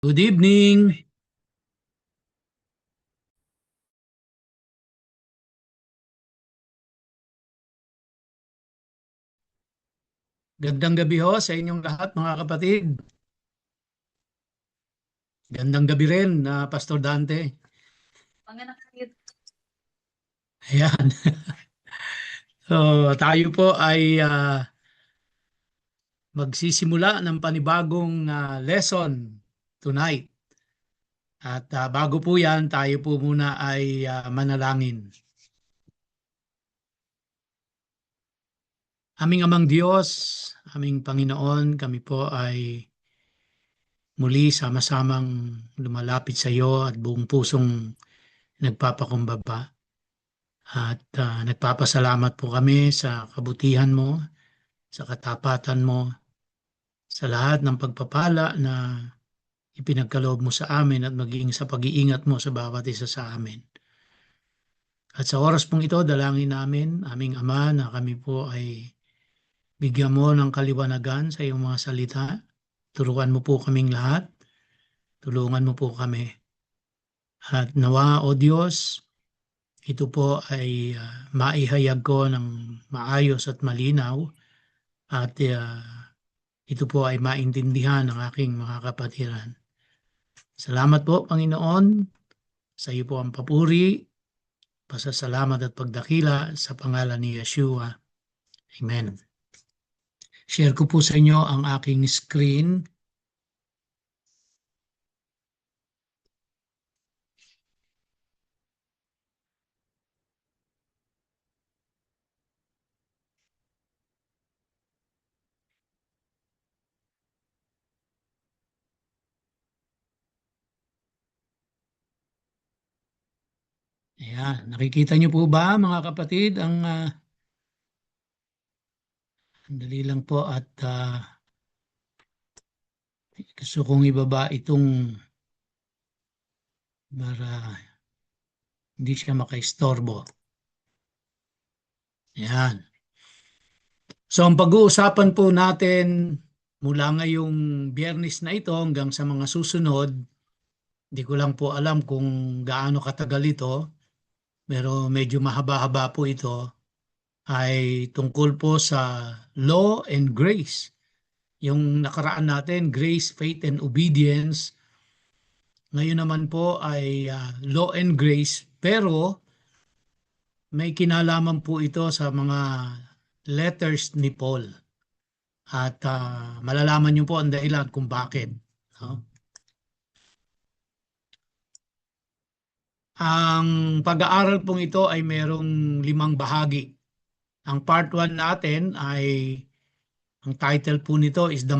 Good evening. Gandang gabi ho sa inyong lahat mga kapatid. Gandang gabi rin na Pastor Dante. Ayan. So, tayo po ay magsisimula ng panibagong lesson tonight. At bago po yan, tayo po muna ay manalangin. Aming Amang Diyos, aming Panginoon, kami po ay muli sama-samang lumalapit sa iyo at buong pusong nagpapakumbaba. At nagpapasalamat po kami sa kabutihan mo, sa katapatan mo, sa lahat ng pagpapala na ipinagkaloob mo sa amin at maging sa pag-iingat mo sa bawat isa sa amin. At sa oras pong ito, dalangin namin, aming Ama, na kami po ay bigyan mo ng kaliwanagan sa iyong mga salita. Turuan mo po kaming lahat. Tulungan mo po kami. At nawa, O Diyos, ito po ay maihayag ko ng maayos at malinaw at ito po ay maintindihan ng aking mga kapatiran. Salamat po, Panginoon. Sa iyo po ang papuri, pasasalamat at pagdakila sa pangalan ni Yeshua. Amen. Share ko po sa inyo ang aking screen. Ayan, nakikita niyo po ba mga kapatid ang dali lang po at gusto kong ibaba itong para hindi siya makaistorbo. Ayan. So ang pag-uusapan po natin mula ngayong Biyernes na ito hanggang sa mga susunod, hindi ko lang po alam kung gaano katagal ito, pero medyo mahaba-haba po ito, ay tungkol po sa law and grace. Yung nakaraan natin, grace, faith, and obedience. Ngayon naman po ay law and grace, pero may kinalaman po ito sa mga letters ni Paul. At malalaman niyo po ang dahilan kung bakit. No? Ang pag-aaral pong ito ay mayroong 5 bahagi. Ang part 1 natin ay, ang title po nito is the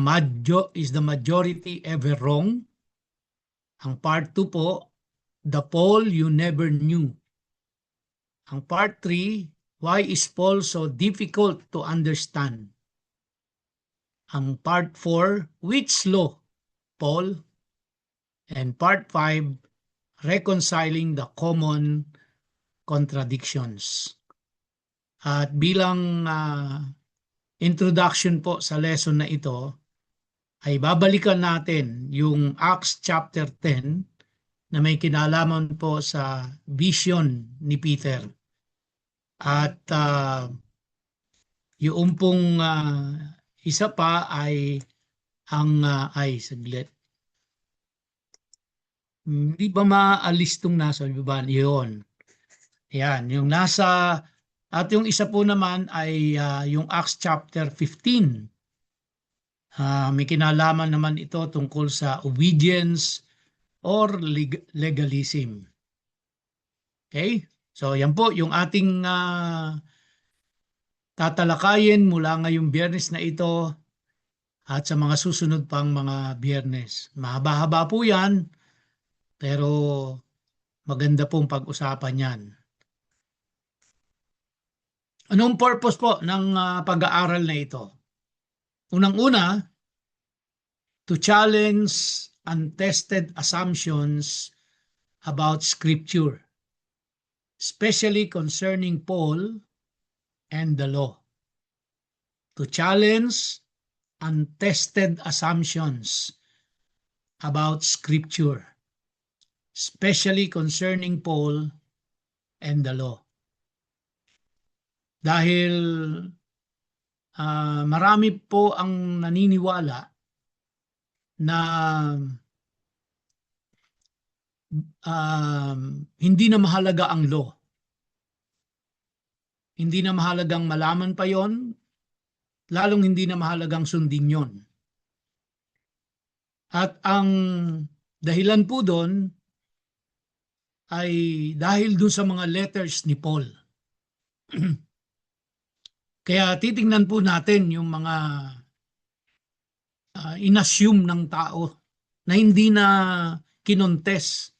majority ever wrong? Ang part 2 po, The Paul You Never Knew. Ang part 3, Why is Paul so difficult to understand? Ang part 4, Which law, Paul? And part 5, Reconciling the Common Contradictions. At bilang introduction po sa lesson na ito, ay babalikan natin yung Acts chapter 10 na may kinalaman po sa vision ni Peter. At yung pong isa pa ay ang saglit. Hindi ba maalis itong nasa baba? Yun. Yan, yung nasa, at yung isa po naman ay yung Acts chapter 15. May kinalaman naman ito tungkol sa obedience or legalism. Okay? So yan po yung ating tatalakayin mula ngayong Biyernes na ito at sa mga susunod pang mga Biyernes. Mahaba-haba po yan, pero maganda pong pag-usapan yan. Anong purpose po ng pag-aaral na ito? Unang-una, to challenge untested assumptions about Scripture, especially concerning Paul and the law. To challenge untested assumptions about Scripture, especially concerning Paul and the law. Dahil marami po ang naniniwala na hindi na mahalaga ang law. Hindi na mahalagang malaman pa yon, lalong hindi na mahalagang sundin yon. At ang dahilan po doon ay dahil doon sa mga letters ni Paul. Kaya titingnan po natin yung mga inassume ng tao na hindi na kinontes.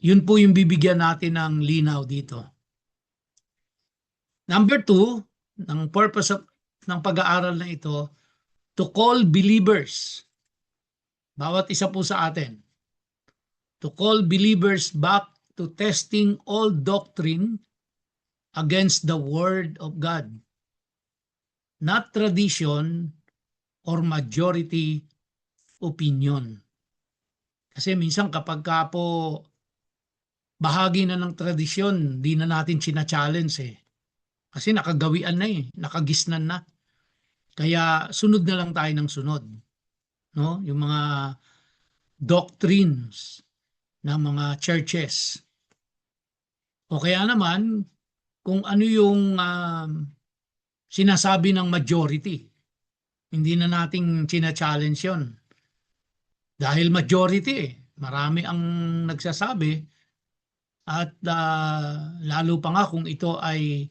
Yun po yung bibigyan natin ng linaw dito. Number 2, ng purpose ng pag-aaral na ito, to call believers, bawat isa po sa atin, to call believers back to testing all doctrine against the Word of God, not tradition or majority opinion. Kasi minsan kapag ka po bahagi na ng tradisyon, di na natin china-challenge eh. Kasi nakagawian na eh, nakagisnan na. Kaya sunod na lang tayo ng sunod. No? Yung mga doctrines ng mga churches. O kaya naman, kung ano yung sinasabi ng majority. Hindi na nating china-challenge yun. Dahil majority eh. Marami ang nagsasabi at lalo pa nga kung ito ay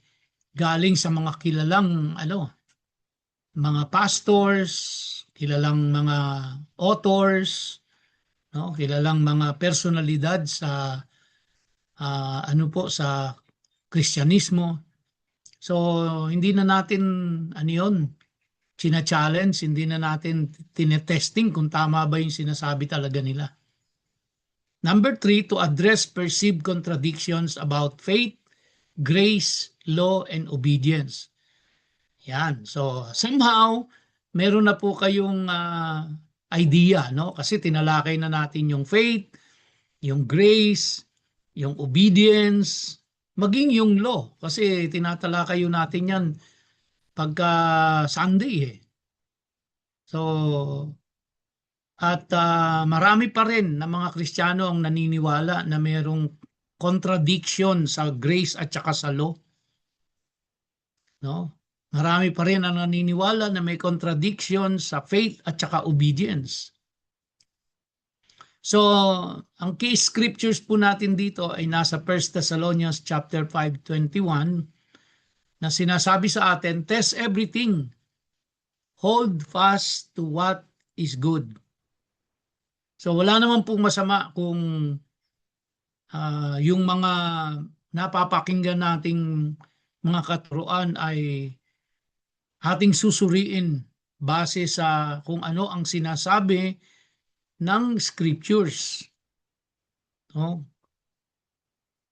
galing sa mga kilalang mga pastors, kilalang mga authors, no? Kilalang mga personalidad sa sa Kristyanismo. So hindi na natin china-challenge, hindi na natin tinetesting kung tama ba yung sinasabi talaga nila. Number 3, to address perceived contradictions about faith, grace, law, and obedience. Yan. So, somehow, meron na po kayong idea, no? Kasi tinalakay na natin yung faith, yung grace, yung obedience, maging yung law. Kasi tinatalakay natin yan pagka Sunday eh. So, at marami pa rin na mga Kristiyano ang naniniwala na mayroong contradiction sa grace at saka sa law. No? Marami pa rin ang naniniwala na may contradiction sa faith at saka obedience. So, ang key scriptures po natin dito ay nasa 1 Thessalonians chapter 5:21 na sinasabi sa atin, test everything, hold fast to what is good. So wala naman pong masama kung yung mga napapakinggan nating mga katuruan ay ating susuriin base sa kung ano ang sinasabi ng scriptures. No?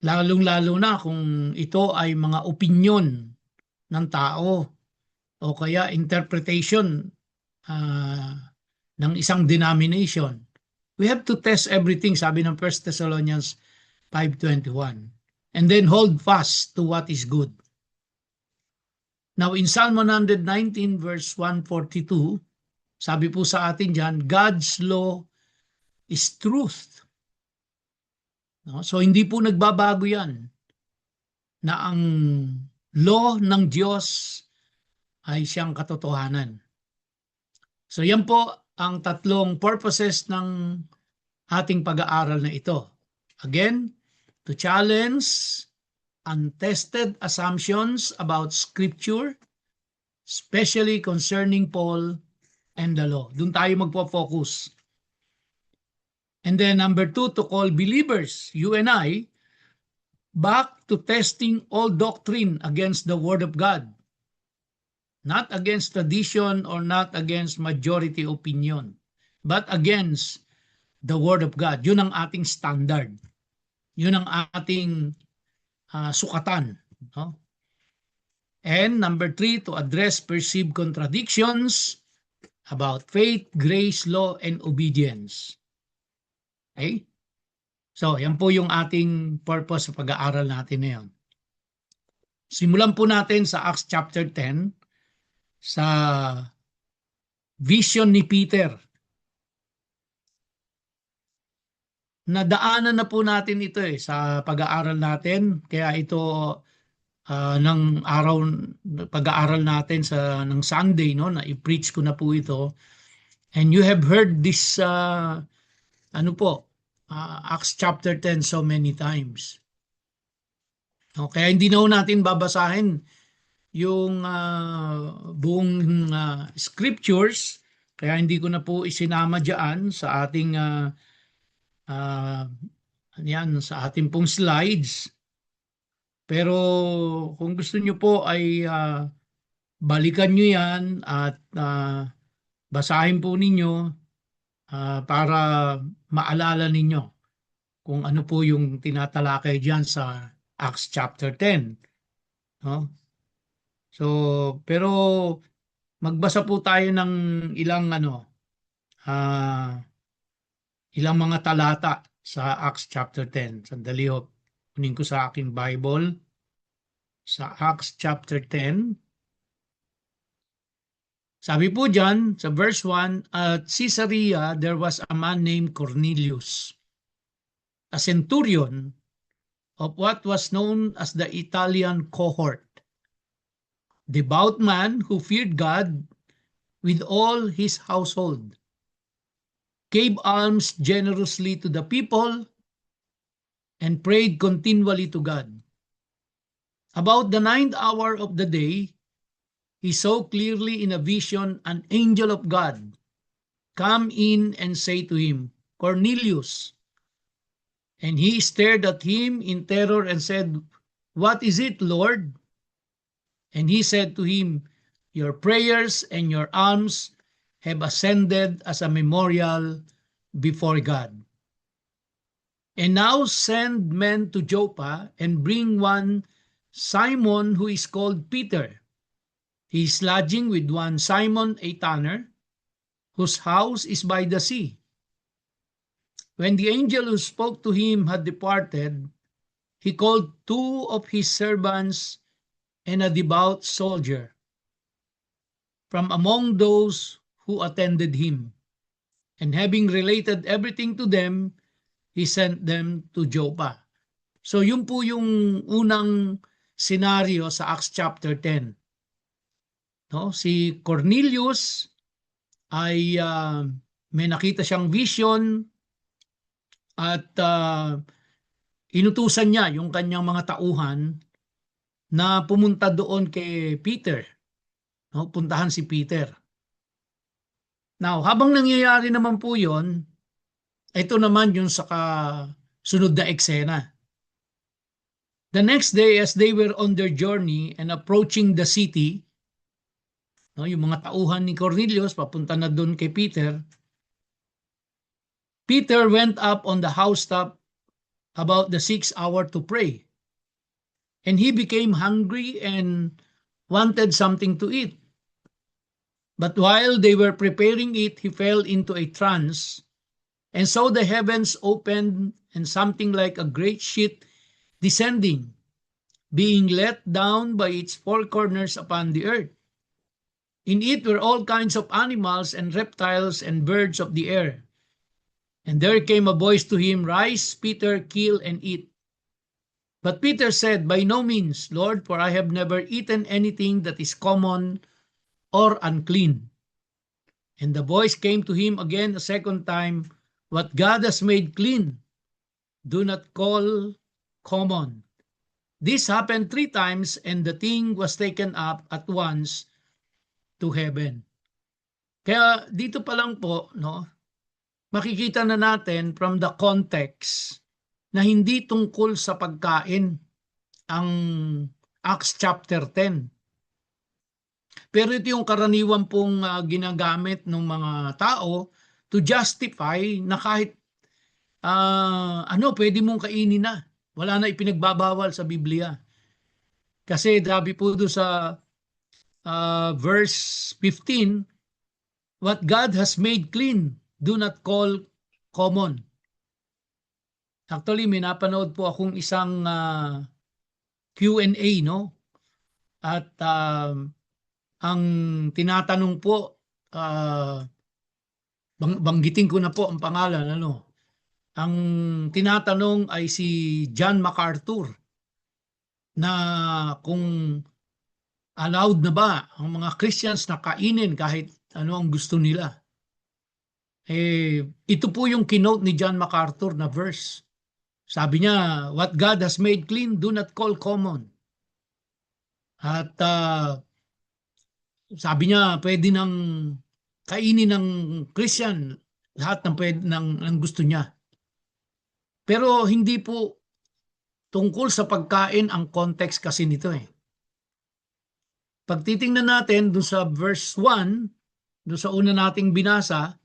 Lalong-lalo na kung ito ay mga opinion ng tao o kaya interpretation ng isang denomination. We have to test everything, sabi ng 1 Thessalonians 5:21. And then hold fast to what is good. Now in Psalm 119 verse 142, sabi po sa atin dyan, God's law is truth. No? So hindi po nagbabago yan na ang law ng Diyos ay siyang katotohanan. So yan po ang tatlong purposes ng ating pag-aaral na ito. Again, to challenge untested assumptions about Scripture, especially concerning Paul and the law. Doon tayo magpo-focus. And then number 2, to call believers, you and I, back to testing all doctrine against the Word of God. Not against tradition or not against majority opinion, but against the Word of God. Yun ang ating standard. Yun ang ating sukatan. No? And number 3, to address perceived contradictions about faith, grace, law, and obedience. Okay? So, yan po yung ating purpose sa pag-aaral natin ngayon. Simulan po natin sa Acts chapter 10 sa vision ni Peter. Nadaanan na po natin ito sa pag-aaral natin. Kaya ito ng araw pag-aaral natin ng Sunday, no, na i-preach ko na po ito. And you have heard this Acts chapter 10 so many times. No, kaya hindi na natin babasahin yung buong scriptures, kaya hindi ko na po isinama diyan sa ating sa ating pong slides. Pero kung gusto niyo po ay balikan niyo yan at basahin po ninyo para maalala ninyo kung ano po yung tinatalakay diyan sa Acts chapter 10. No? So, pero magbasa po tayo ng ilang ilang mga talata sa Acts chapter 10. Sandali ho, kunin ko sa aking Bible. Sa Acts chapter 10. Sabi po dyan, sa verse 1, at Caesarea there was a man named Cornelius, a centurion of what was known as the Italian cohort, devout man who feared God with all his household, gave alms generously to the people, and prayed continually to God. About the 9th hour of the day, he saw clearly in a vision an angel of God come in and say to him, Cornelius. And he stared at him in terror and said, What is it, Lord? And he said to him, Your prayers and your alms have ascended as a memorial before God. And now send men to Joppa and bring one Simon who is called Peter. He is lodging with one Simon a tanner, whose house is by the sea. When the angel who spoke to him had departed, he called two of his servants and a devout soldier from among those who attended him. And having related everything to them, he sent them to Joppa. So yun po yung unang senaryo sa Acts chapter 10. No, si Cornelius ay may nakita siyang vision at inutusan niya yung kanyang mga tauhan na pumunta doon kay Peter. No, puntahan si Peter. Now, habang nangyayari naman po yon, ito naman yung sa sunod na eksena. The next day, as they were on their journey and approaching the city, no, yung mga tauhan ni Cornelius papunta na doon kay Peter. Peter went up on the housetop about the 6th hour to pray. And he became hungry and wanted something to eat. But while they were preparing it, he fell into a trance and saw the heavens opened and something like a great sheet descending, being let down by its four corners upon the earth. In it were all kinds of animals and reptiles and birds of the air. And there came a voice to him, Rise, Peter, kill and eat. But Peter said, By no means, Lord, for I have never eaten anything that is common or unclean. And the voice came to him again a second time, What God has made clean, do not call common. This happened 3 times, and the thing was taken up at once to heaven. Kaya dito pa lang po, no, makikita na natin from the context na hindi tungkol sa pagkain ang Acts chapter 10. Pero ito yung karaniwan pong ginagamit ng mga tao to justify na kahit pwede mong kainin na. Wala na ipinagbabawal sa Biblia. Kasi sabi po doon sa verse 15, what God has made clean, do not call common. Actually, may napanood po akong isang Q&A, no? At ang tinatanong po, banggitin ko na po ang pangalan, ano? Ang tinatanong ay si John MacArthur na kung allowed na ba ang mga Christians na kainin kahit ano ang gusto nila. Ito po yung kinote ni John MacArthur na verse. Sabi niya, what God has made clean, do not call common. At sabi niya, pwede nang kainin ng Christian lahat ng gusto niya. Pero hindi po tungkol sa pagkain ang context kasi nito eh. Pag titingnan natin doon sa verse 1, doon sa una nating binasa,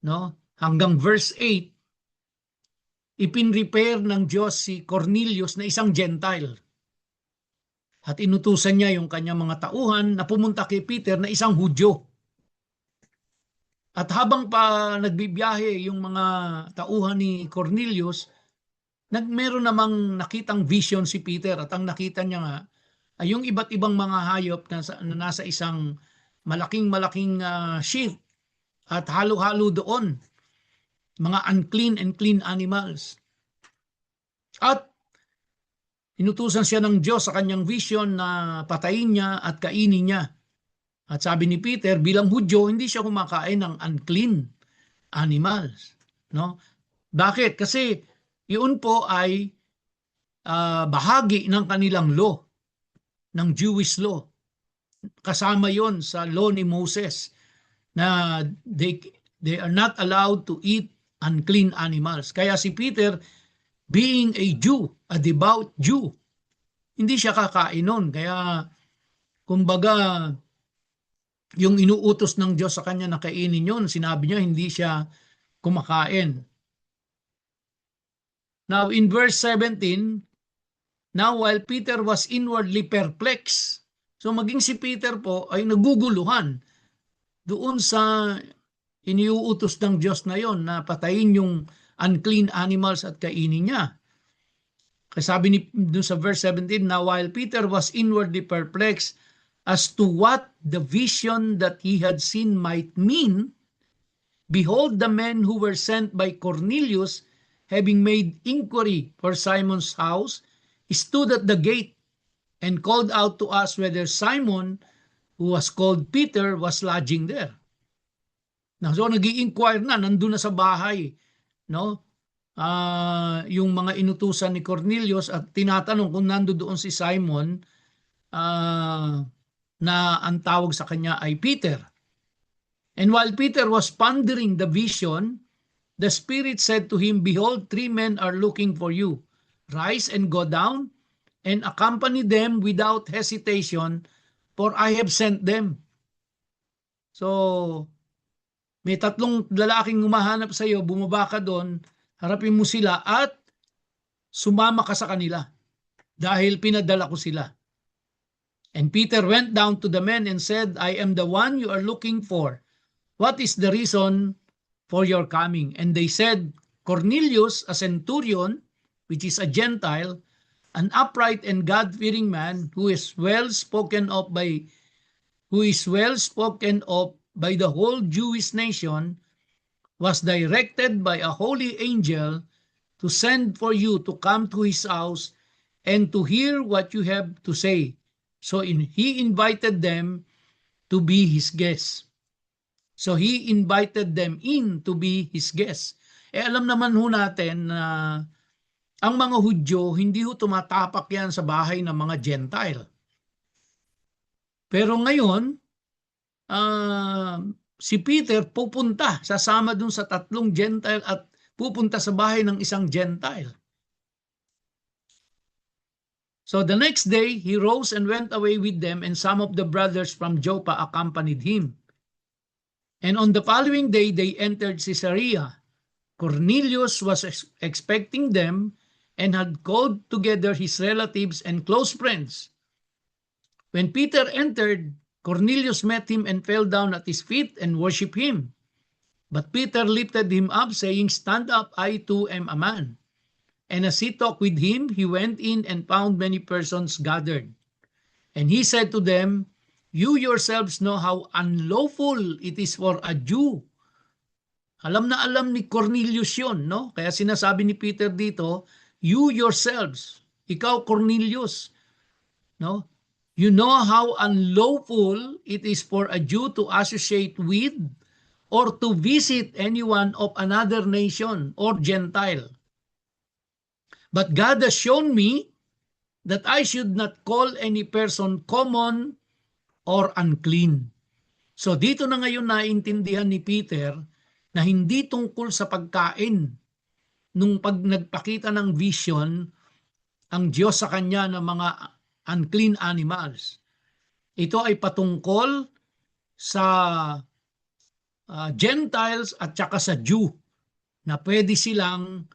no, hanggang verse 8, ipinrepair ng Diyos si Cornelius na isang Gentile. At inutusan niya yung kanyang mga tauhan na pumunta kay Peter na isang Hudyo. At habang pa nagbibiyahe yung mga tauhan ni Cornelius, meron namang nakitang vision si Peter at ang nakita niya nga ay yung iba't ibang mga hayop na nasa isang malaking ship at halo-halo doon, mga unclean and clean animals. At inutusan siya ng Diyos sa kanyang vision na patayin niya at kainin niya. At sabi ni Peter, bilang Hudyo, hindi siya kumakain ng unclean animals. No? Bakit? Kasi yun po ay bahagi ng kanilang law, ng Jewish law. Kasama yon sa law ni Moses na they are not allowed to eat unclean animals. Kaya si Peter, being a Jew, a devout Jew, hindi siya kakain nun. Kaya, kumbaga, yung inuutos ng Diyos sa kanya na kainin yun, sinabi niya hindi siya kumakain. Now, in verse 17, now while Peter was inwardly perplexed, so maging si Peter po ay naguguluhan doon sa iniuutos ng Diyos na yon na patayin yung unclean animals at kainin niya. Kasi sabi ni doon sa verse 17, now while Peter was inwardly perplexed as to what the vision that he had seen might mean, behold, the men who were sent by Cornelius, having made inquiry for Simon's house, stood at the gate and called out to us whether Simon, who was called Peter, was lodging there. So nag-i-inquire na, nandun na sa bahay, no? Yung mga inutusan ni Cornelius at tinatanong kung nando doon si Simon na ang tawag sa kanya ay Peter. And while Peter was pondering the vision, the Spirit said to him, behold, 3 men are looking for you. Rise and go down and accompany them without hesitation, for I have sent them. So, may 3 lalaking humahanap sa iyo, bumaba ka doon, harapin mo sila at sumama ka sa kanila dahil pinadala ko sila. And Peter went down to the men and said, I am the one you are looking for. What is the reason for your coming? And they said, Cornelius, a centurion, which is a Gentile, an upright and God-fearing man who is well spoken of by the whole Jewish nation, was directed by a holy angel to send for you to come to his house and to hear what you have to say. So he invited them to be his guests. So he invited them in to be his guests. Alam naman ho natin na ang mga Hudyo, hindi ho tumatapak yan sa bahay ng mga Gentile. Pero ngayon, si Peter pupunta, sasama dun sa 3 Gentile at pupunta sa bahay ng isang Gentile. So the next day, he rose and went away with them, and some of the brothers from Joppa accompanied him. And on the following day, they entered Caesarea. Cornelius was expecting them and had called together his relatives and close friends. When Peter entered, Cornelius met him and fell down at his feet and worshipped him. But Peter lifted him up, saying, Stand up, I too am a man. And as he talked with him, he went in and found many persons gathered. And he said to them, You yourselves know how unlawful it is for a Jew. Alam na alam ni Cornelius yun, no? Kaya sinasabi ni Peter dito, you yourselves, ikaw Cornelius, no? You know how unlawful it is for a Jew to associate with or to visit anyone of another nation or Gentile. But God has shown me that I should not call any person common or unclean. So dito na ngayon naintindihan ni Peter na hindi tungkol sa pagkain. Nung pag nagpakita ng vision, ang Diyos sa kanya ng mga unclean animals. Ito ay patungkol sa Gentiles at saka sa Jew na pwede silang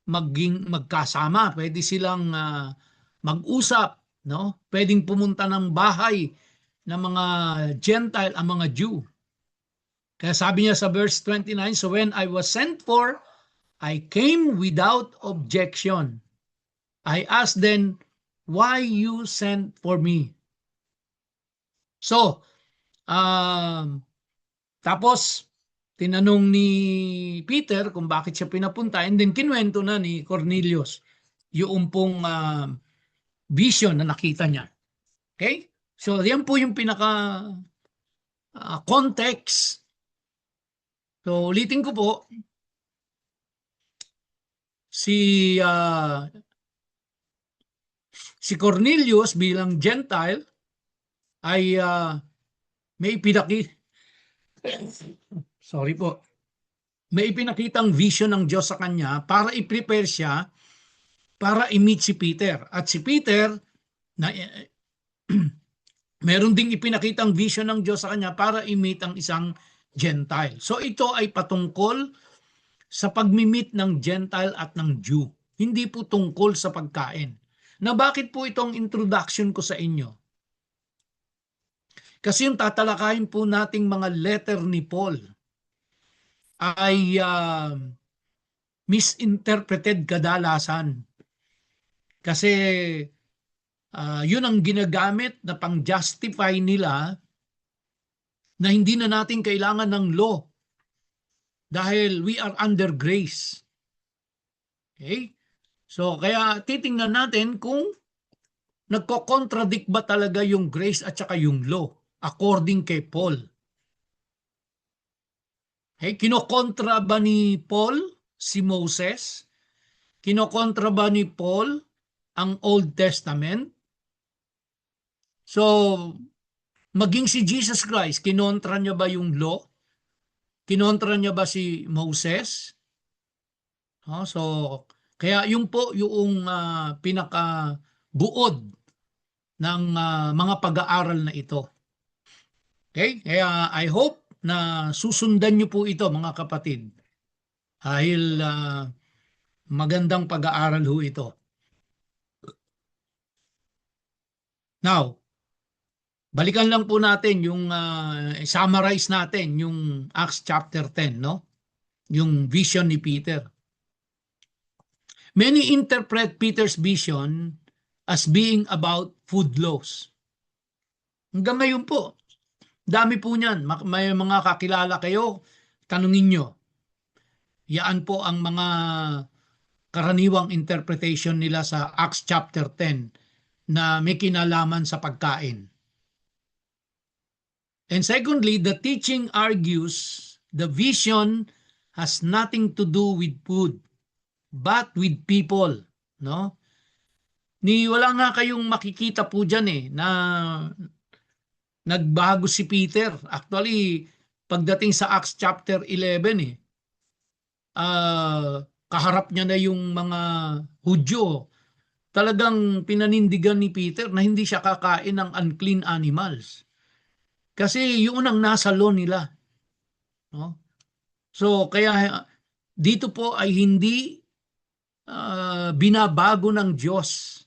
magkasama, pwede silang mag-usap, no? Pwedeng pumunta ng bahay ng mga Gentile ang mga Jew. Kaya sabi niya sa verse 29, So when I was sent for, I came without objection. I asked them, Why you sent for me? So, tapos, tinanong ni Peter kung bakit siya pinapunta, and then kinuwento na ni Cornelius yung pong vision na nakita niya. Okay? So, yan po yung pinaka context. So, ulitin ko po, si Cornelius bilang Gentile ay may ipinakitang vision ng Diyos sa kanya para i-prepare siya para i-meet si Peter. At si Peter, meron ding ipinakitang vision ng Diyos sa kanya para i-meet ang isang Gentile. So ito ay patungkol sa pag-meet ng Gentile at ng Jew. Hindi po tungkol sa pagkain. Na bakit po itong introduction ko sa inyo? Kasi yung tatalakayin po nating mga letter ni Paul ay misinterpreted kadalasan. Kasi yun ang ginagamit na pang-justify nila na hindi na natin kailangan ng law dahil we are under grace. Okay? So kaya titingnan natin kung nagko-contradict ba talaga yung grace at saka yung law according kay Paul. Okay? Kinokontra ba ni Paul si Moses? Kinokontra ba ni Paul ang Old Testament? So, maging si Jesus Christ, kinontra niya ba yung law? Kinontra niya ba si Moses? So, kaya yun po yung pinakabuod ng mga pag-aaral na ito. Okay? Kaya I hope na susundan niyo po ito mga kapatid. Dahil magandang pag-aaral ho ito. Now, balikan lang po natin yung summarize natin yung Acts chapter 10, no? Yung vision ni Peter. Many interpret Peter's vision as being about food laws. Hanggang ngayon po, dami po niyan. May mga kakilala kayo, tanungin nyo. Yan po ang mga karaniwang interpretation nila sa Acts chapter 10 na may kinalaman sa pagkain. And secondly, the teaching argues the vision has nothing to do with food, but with people. No? Wala nga kayong makikita po dyan na nagbago si Peter. Actually, pagdating sa Acts chapter 11 kaharap niya na yung mga Hudyo. Talagang pinanindigan ni Peter na hindi siya kakain ng unclean animals. Kasi yun ang nasa law nila. No? So kaya dito po ay hindi binabago ng Diyos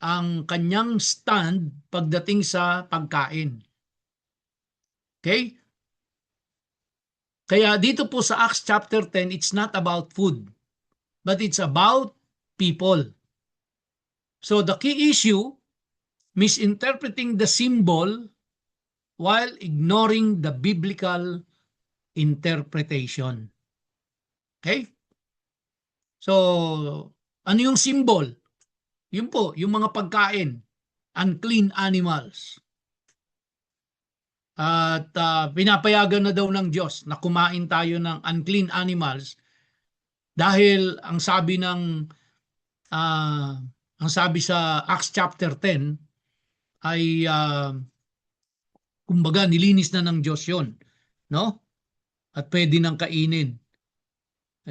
ang kanyang stand pagdating sa pagkain. Okay? Kaya dito po sa Acts chapter 10, it's not about food, but it's about people. So the key issue, misinterpreting the symbol while ignoring the biblical interpretation. Okay? So, ano yung symbol? Yun po, yung mga pagkain, unclean animals. At pinapayagan na daw ng Diyos na kumain tayo ng unclean animals dahil ang sabi sa Acts chapter 10 ay kumbaga nilinis na ng Diyos yun, no? At pwede nang kainin.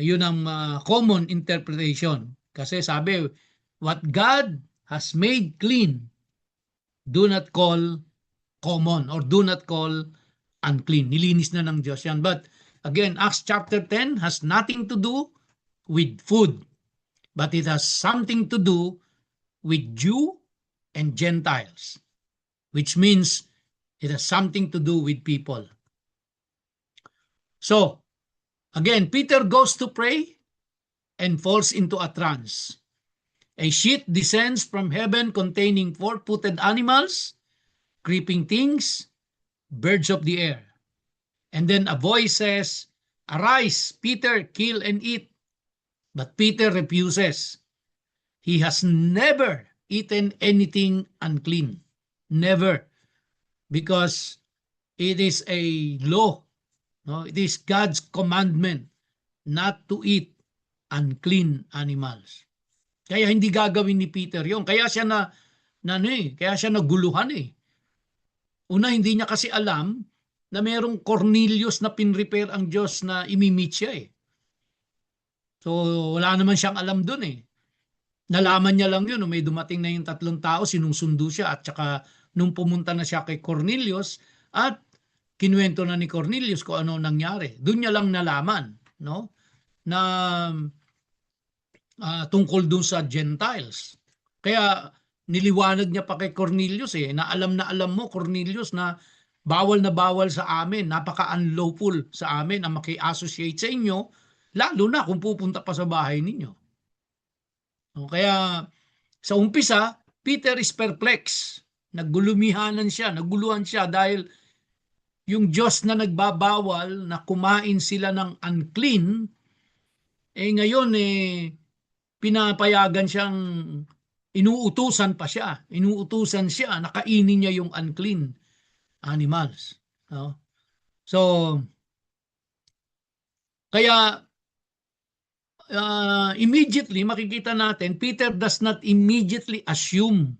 Yun ang common interpretation. Kasi sabi, what God has made clean, do not call common or do not call unclean. Nilinis na ng Diyos yan. But again, Acts chapter 10 has nothing to do with food, but it has something to do with Jew and Gentiles, which means it has something to do with people. So, again, Peter goes to pray and falls into a trance. A sheet descends from heaven containing four-footed animals, creeping things, birds of the air. And then a voice says, "Arise, Peter, kill and eat." But Peter refuses. He has never eaten anything unclean. Never. Because it is a law. No? It is God's commandment not to eat unclean animals. Kaya hindi gagawin ni Peter yon. Kaya siya kaya siya naguluhan eh. Una, hindi niya kasi alam na merong Cornelius na pinrepair ang Diyos na imimit siya eh. So, wala naman siyang alam dun eh. Nalaman niya lang yun, may dumating na yung 3 tao, sinusundo siya at saka nung pumunta na siya kay Cornelius at kinuwento na ni Cornelius kung ano nangyari. Doon niya lang nalaman, no? Na tungkol dun sa Gentiles. Kaya niliwanag niya pa kay Cornelius na alam mo Cornelius na bawal sa amin, napaka-unlawful sa amin ang maki-associate sa inyo, lalo na kung pupunta pa sa bahay ninyo. Kaya sa umpisa, Peter is perplexed. Naguluhan siya dahil yung Diyos na nagbabawal na kumain sila ng unclean, ngayon pinapayagan siyang inuutusan siya na kainin niya yung unclean animals. No? So, kaya immediately makikita natin, Peter does not immediately assume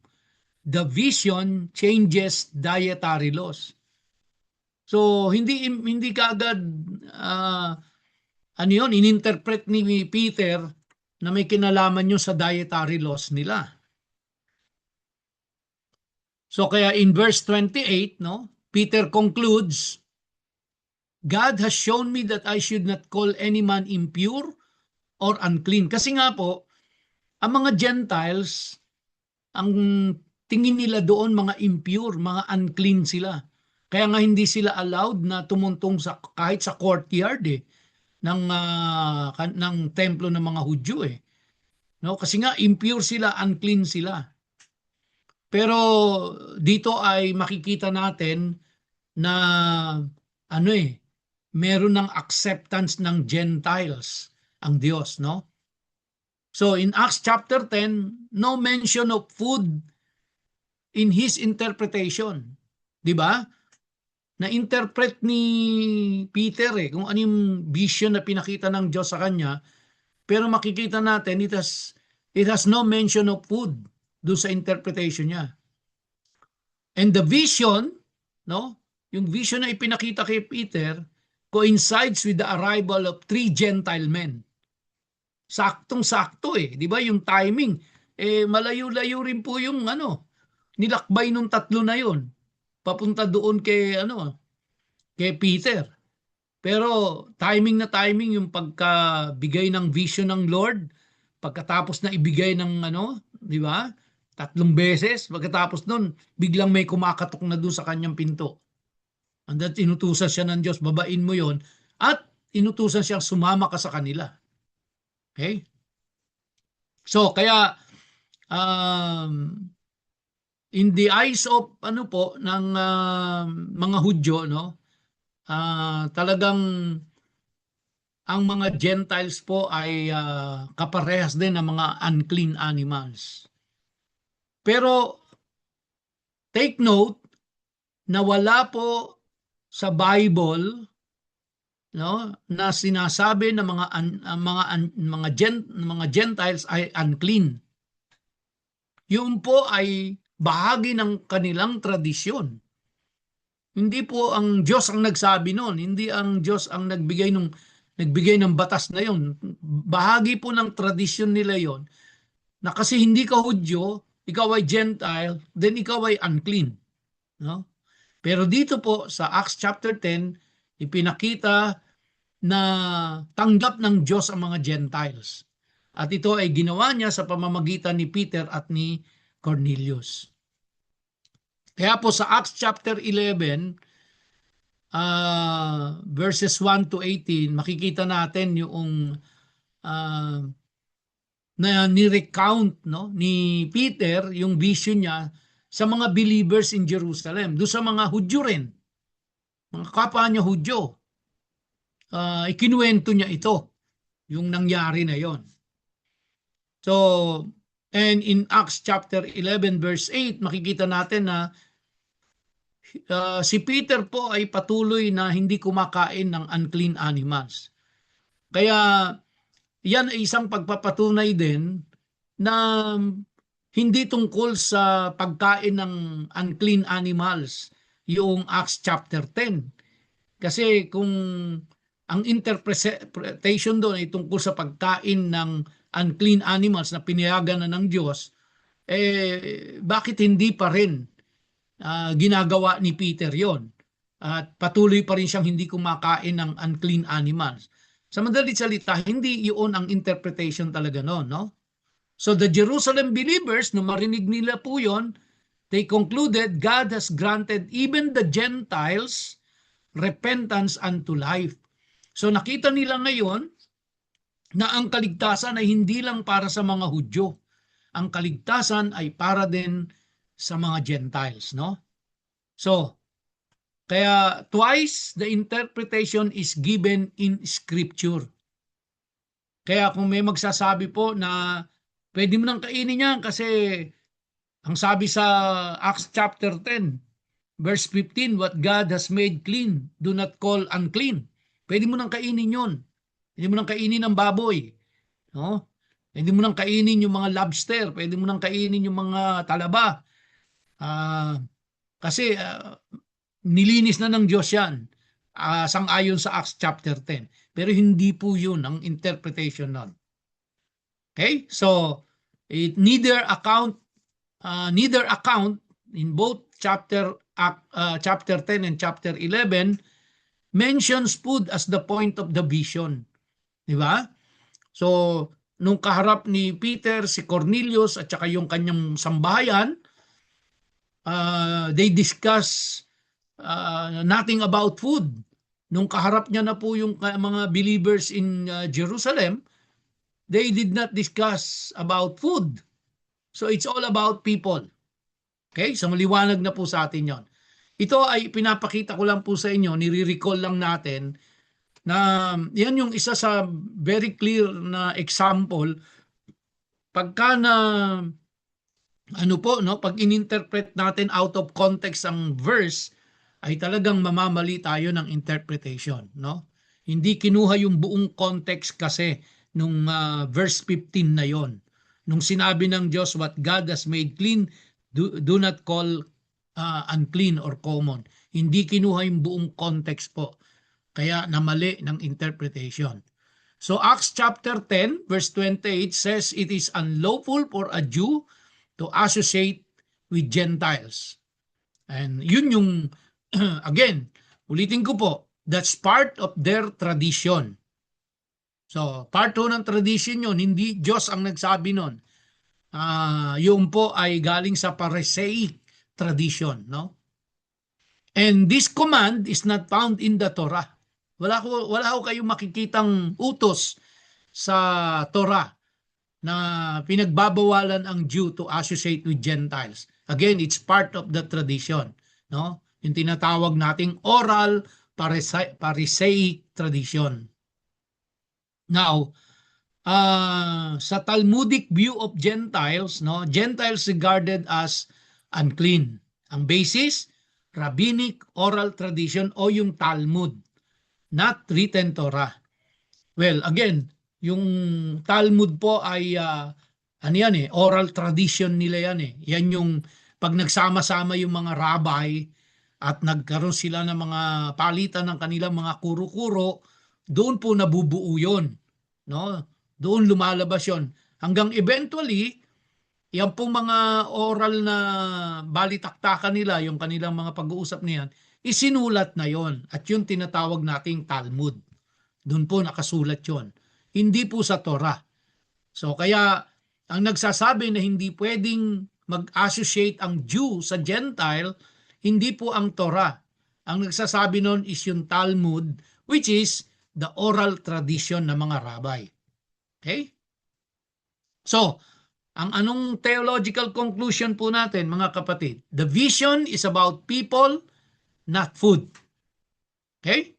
the vision changes dietary laws. So, hindi kaagad ininterpret ni Peter na may kinalaman yun sa dietary laws nila. So kaya in verse 28, Peter concludes, God has shown me that I should not call any man impure or unclean. Kasi nga po, ang mga Gentiles, ang tingin nila doon mga impure, mga unclean sila. Kaya nga hindi sila allowed na tumuntong kahit sa courtyard ng templo ng mga Hudyo No? Kasi nga impure sila, unclean sila. Pero dito ay makikita natin na meron ng acceptance ng Gentiles ang Diyos, no? So in Acts chapter 10, no mention of food in his interpretation. 'Di ba? Na-interpret ni Peter kung ano yung vision na pinakita ng Diyos sa kanya, pero makikita natin it has no mention of food doon sa interpretation niya. And the vision, yung vision na ipinakita kay Peter coincides with the arrival of 3 Gentile men. Saktong-sakto di ba yung timing? Malayo-layo rin po yung nilakbay nung 3 na yon. Papunta doon kay Peter. Pero timing na timing yung pagkabigay ng vision ng Lord, pagkatapos na ibigay ng di ba? 3 beses, pagkatapos nun, biglang may kumakatok na doon sa kanyang pinto. And that inutusan siya ng Diyos, babain mo yon at inutusan siyang sumama ka sa kanila. Okay? So, kaya um, in the eyes of ano po ng mga Hudyo, no, talagang ang mga Gentiles po ay kaparehas din ng mga unclean animals. Pero take note na wala po sa Bible, no, na sinasabi na mga Gentiles ay unclean. Yun po ay bahagi ng kanilang tradisyon. Hindi po ang Diyos ang nagsabi noon, hindi ang Diyos ang nagbigay ng batas na yon. Bahagi po ng tradisyon nila yon, na kasi hindi ka Hudyo, ikaw ay Gentile, then ikaw ay unclean, no? Pero dito po sa Acts chapter 10, ipinakita na tanggap ng Diyos ang mga Gentiles. At ito ay ginawa niya sa pamamagitan ni Peter at ni Cornelius. Kaya po sa Acts chapter 11, verses 1 to 18, makikita natin yung na ni-recount, no, ni Peter yung vision niya sa mga believers in Jerusalem, do sa mga Hudyo rin, mga kapwa niya Hudyo. Ikinuwento niya ito, yung nangyari na yon. So, and in Acts chapter 11 verse 8, makikita natin na si Peter po ay patuloy na hindi kumakain ng unclean animals. Kaya yan ay isang pagpapatunay din na hindi tungkol sa pagkain ng unclean animals yung Acts chapter 10. Kasi kung ang interpretation doon ay tungkol sa pagkain ng unclean animals na pinayagan na ng Diyos, bakit hindi pa rin ginagawa ni Peter yon? At patuloy pa rin siyang hindi kumakain ng unclean animals. Sa madalit salita, hindi yun ang interpretation talaga noon, no? So the Jerusalem believers, nung marinig nila po yon, they concluded God has granted even the Gentiles repentance unto life. So nakita nila ngayon na ang kaligtasan ay hindi lang para sa mga Hudyo. Ang kaligtasan ay para din sa mga Gentiles, no? So, kaya twice the interpretation is given in Scripture. Kaya kung may magsasabi po na pwede mo nang kainin yan kasi ang sabi sa Acts chapter 10, verse 15, what God has made clean, do not call unclean. Pwede mo nang kainin yon. Pwede mo nang kainin ng baboy. No? Pwede mo nang kainin yung mga lobster. Pwede mo nang kainin yung mga talaba. Kasi nilinis na ng Diyos yan. Sang-ayon sa Acts chapter 10. Pero hindi po yun ang interpretation nun. Okay? So, neither account in both chapter 10 and chapter 11 mentions food as the point of the vision. Di ba? So, nung kaharap ni Peter, si Cornelius at saka yung kanyang sambahayan, they discuss nothing about food. Nung kaharap niya na po yung mga believers in Jerusalem, they did not discuss about food. So it's all about people. Okay? So maliwanag na po sa atin yon. Ito ay pinapakita ko lang po sa inyo, nire-recall lang natin na yan yung isa sa very clear na example pagka na ano po, no, pag ininterpret natin out of context ang verse, ay talagang mamamali tayo ng interpretation, no? Hindi kinuha yung buong context kasi nung verse 15 na yon. Nung sinabi ng Diyos, what God has made clean, do not call unclean or common. Hindi kinuha yung buong context po. Kaya namali ng interpretation. So Acts chapter 10 verse 28 says, it is unlawful for a Jew to associate with Gentiles. And yun yung, again, ulitin ko po, that's part of their tradition. So, part 2 ng tradition yun, hindi Diyos ang nagsabi nun. Yung po ay galing sa Pharisaic tradition, no? And this command is not found in the Torah. Wala ko kayong makikitang utos sa Torah na pinagbabawalan ang Jew to associate with Gentiles. Again, it's part of the tradition, no? Yung tinatawag nating oral Pharisaic tradition. Now, sa Talmudic view of Gentiles, no, Gentiles regarded as unclean. Ang basis, rabbinic oral tradition o yung Talmud, not written Torah. Well, again, yung Talmud po ay ano yan oral tradition nila yan Yan yung pag nagsama-sama yung mga rabbi at nagkaroon sila ng mga palitan ng kanilang mga kuro-kuro, doon po nabubuo yun, no? Doon lumalabas yon. Hanggang eventually, yan pong mga oral na balitaktakan nila, yung kanilang mga pag-uusap niyan, isinulat na yon at yung tinatawag nating Talmud. Doon po nakasulat yon. Hindi po sa Torah. So kaya ang nagsasabi na hindi pwedeng mag-associate ang Jew sa Gentile, hindi po ang Torah. Ang nagsasabi nun is yung Talmud, which is the oral tradition ng mga rabbi. Okay? So, ang anong theological conclusion po natin, mga kapatid? The vision is about people, not food. Okay?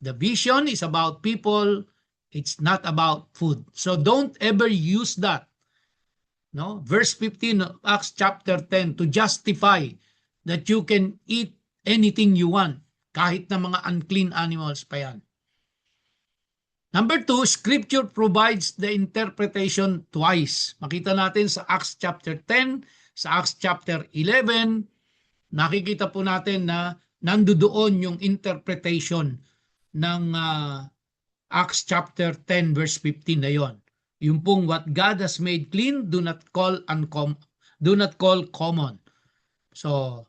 The vision is about people, it's not about food. So don't ever use that. No? Verse 15 of Acts chapter 10 to justify that you can eat anything you want, kahit na mga unclean animals pa yan. Number 2, Scripture provides the interpretation twice. Makita natin sa Acts chapter 10, sa Acts chapter 11, nakikita po natin na nandoon yung interpretation ng Acts chapter 10 verse 15 na yon. Yung pong what God has made clean, do not call common. So,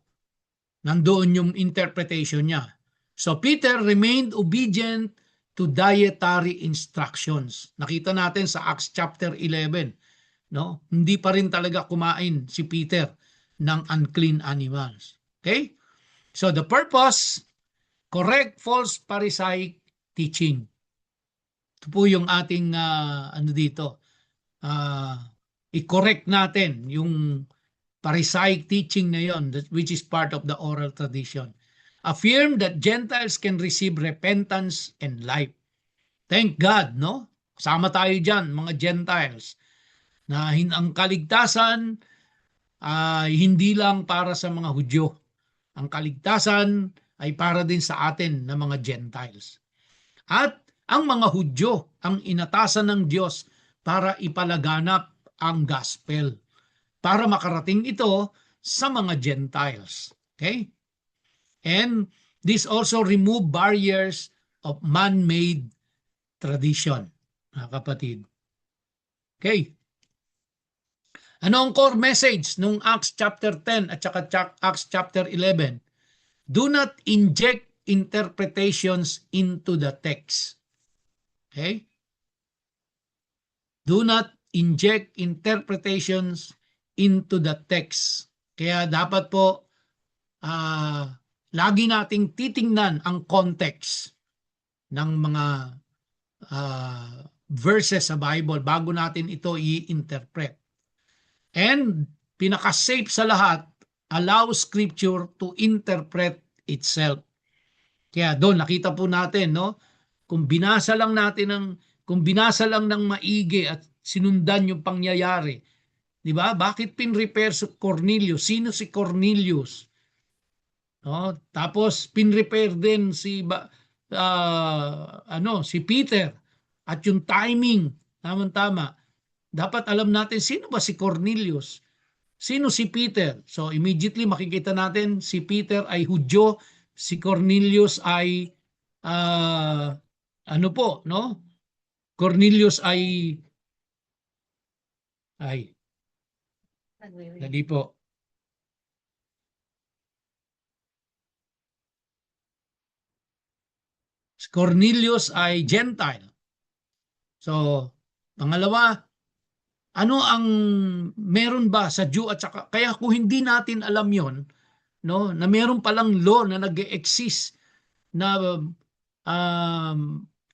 nandoon yung interpretation niya. So, Peter remained obedient to dietary instructions. Nakita natin sa Acts chapter 11, no? Hindi pa rin talaga kumain si Peter ng unclean animals. Okay? So the purpose, correct false Pharisaic teaching. Ito po yung ating i-correct natin yung Pharisaic teaching na yon, which is part of the oral tradition. Affirm that Gentiles can receive repentance and life. Thank God, no? Kasama tayo dyan, mga Gentiles, na ang kaligtasan ay hindi lang para sa mga Hudyo. Ang kaligtasan ay para din sa atin na mga Gentiles. At ang mga Hudyo ang inatasan ng Diyos para ipalaganap ang gospel, para makarating ito sa mga Gentiles. Okay? And this also remove barriers of man-made tradition, mga kapatid. Okay. Ano ang core message nung Acts chapter 10 at saka Acts chapter 11? Do not inject interpretations into the text. Okay? Do not inject interpretations into the text. Kaya dapat po lagi nating titingnan ang context ng mga verses sa Bible bago natin ito i-interpret. And pinaka-safe sa lahat, allow Scripture to interpret itself. Kaya doon nakita po natin, no? Kung binasa lang ng maigi at sinundan yung pangyayari, di ba? Bakit pinrepair si Cornelius? Sino si Cornelius? No? Tapos pinrepair din si Peter at yung timing, tama-tama. Dapat alam natin sino ba si Cornelius? Sino si Peter? So immediately makikita natin si Peter ay Hudyo, si Cornelius ay Cornelius ay dali po. Cornelius ay Gentile. So, pangalawa, ano ang meron ba sa Jew at saka, kaya kung hindi natin alam yon, no, na meron palang law na nag-exist na um,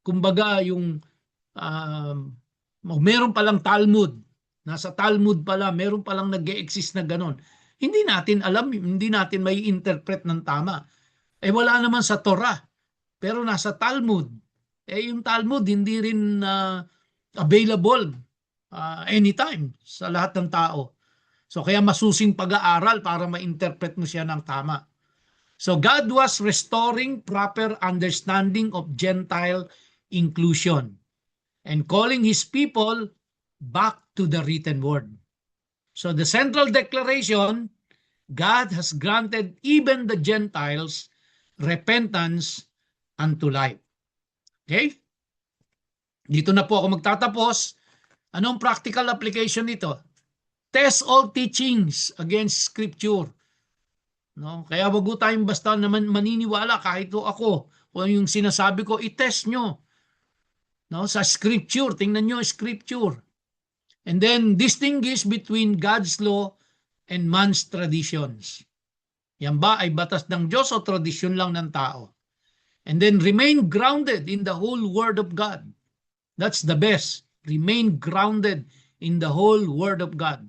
kumbaga yung meron palang Talmud. Nasa Talmud pala, meron palang nag-exist na ganon. Hindi natin alam, hindi natin may interpret ng tama. Eh wala naman sa Torah, pero nasa Talmud. Eh yung Talmud hindi rin available anytime sa lahat ng tao. So kaya masusing pag-aaral para ma-interpret mo siya ng tama. So God was restoring proper understanding of Gentile inclusion and calling his people back to the written word. So the central declaration, God has granted even the Gentiles repentance unto life. Okay? Dito na po ako magtatapos. Anong practical application nito? Test all teachings against Scripture. No? Kaya wag tayong basta naman maniniwala kahit ako. Kung yung sinasabi ko, i-test nyo. No? Sa Scripture, tingnan nyo Scripture. And then distinguish between God's law and man's traditions. Yan ba ay batas ng Diyos o tradisyon lang ng tao? And then remain grounded in the whole Word of God. That's the best. Remain grounded in the whole Word of God.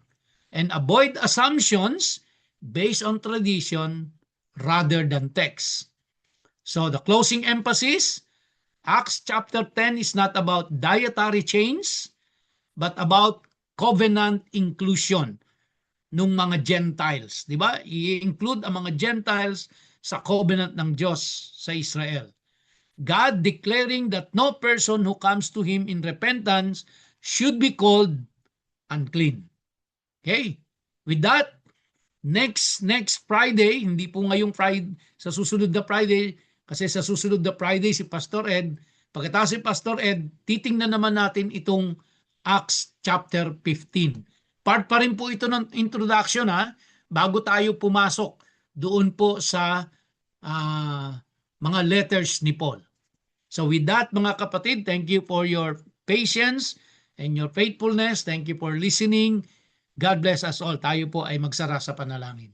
And avoid assumptions based on tradition rather than text. So the closing emphasis, Acts chapter 10 is not about dietary change, but about covenant inclusion ng mga Gentiles. Di ba? I-include ang mga Gentiles sa covenant ng Diyos sa Israel. God declaring that no person who comes to Him in repentance should be called unclean. Okay? With that, next Friday, hindi po ngayong Friday, sa susunod na Friday, kasi sa susunod na Friday si Pastor Ed, pagkatapos si Pastor Ed, titingnan naman natin itong Acts chapter 15. Part pa rin po ito ng introduction bago tayo pumasok doon po sa mga letters ni Paul. So with that mga kapatid, thank you for your patience and your faithfulness. Thank you for listening. God bless us all. Tayo po ay magsara sa panalangin.